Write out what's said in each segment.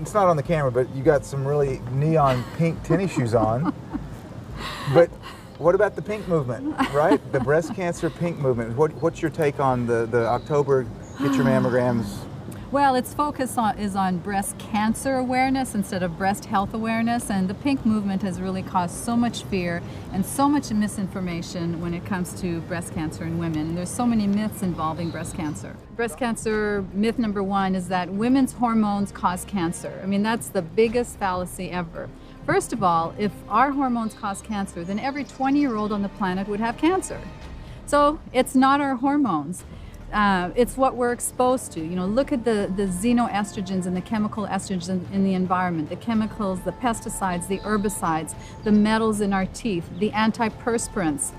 it's not on the camera, but you got some really neon pink tennis shoes on. But what about the pink movement, right? The breast cancer pink movement. What's your take on the October Get Your Mammograms? Well, its focus is on breast cancer awareness instead of breast health awareness, and the pink movement has really caused so much fear and so much misinformation when it comes to breast cancer in women. There's so many myths involving breast cancer. Breast cancer myth number one is that women's hormones cause cancer. I mean, that's the biggest fallacy ever. First of all, if our hormones cause cancer, then every 20-year-old on the planet would have cancer. So it's not our hormones. It's what we're exposed to. You know, look at the xenoestrogens and the chemical estrogens in the environment, the chemicals, the pesticides, the herbicides, the metals in our teeth, the antiperspirants.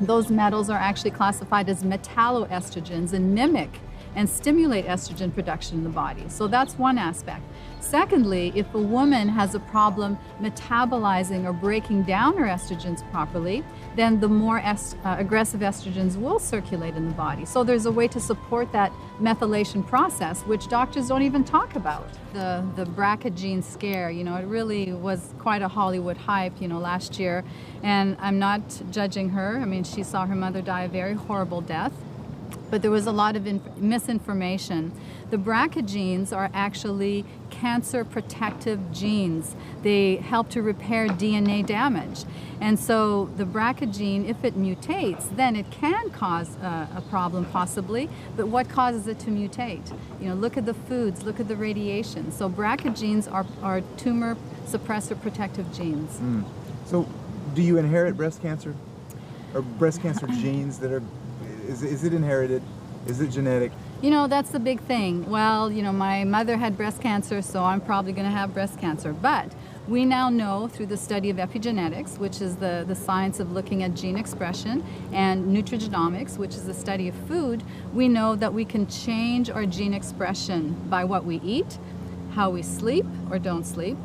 Those metals are actually classified as metalloestrogens and mimic and stimulate estrogen production in the body. So that's one aspect. Secondly, if a woman has a problem metabolizing or breaking down her estrogens properly, then the more aggressive estrogens will circulate in the body. So there's a way to support that methylation process, which doctors don't even talk about. The BRCA gene scare, you know, it really was quite a Hollywood hype, you know, last year. And I'm not judging her. I mean, she saw her mother die a very horrible death. But there was a lot of misinformation. The BRCA genes are actually cancer protective genes. They help to repair DNA damage. And so the BRCA gene, if it mutates, then it can cause a problem possibly, but what causes it to mutate? You know, look at the foods, look at the radiation. So BRCA genes are tumor suppressor protective genes. So do you inherit breast cancer? Or breast cancer genes that are, is it inherited? Is it genetic? You know, that's the big thing. Well, you know, my mother had breast cancer, so I'm probably going to have breast cancer. But we now know through the study of epigenetics, which is the science of looking at gene expression, and nutrigenomics, which is the study of food, we know that we can change our gene expression by what we eat, how we sleep or don't sleep,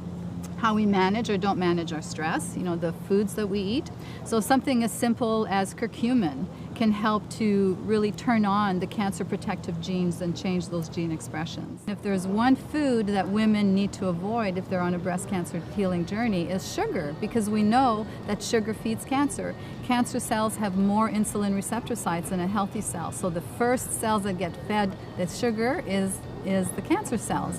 how we manage or don't manage our stress, you know, the foods that we eat. So something as simple as curcumin can help to really turn on the cancer protective genes and change those gene expressions. If there's one food that women need to avoid if they're on a breast cancer healing journey is sugar, because we know that sugar feeds cancer. Cancer cells have more insulin receptor sites than a healthy cell. So the first cells that get fed the sugar is the cancer cells.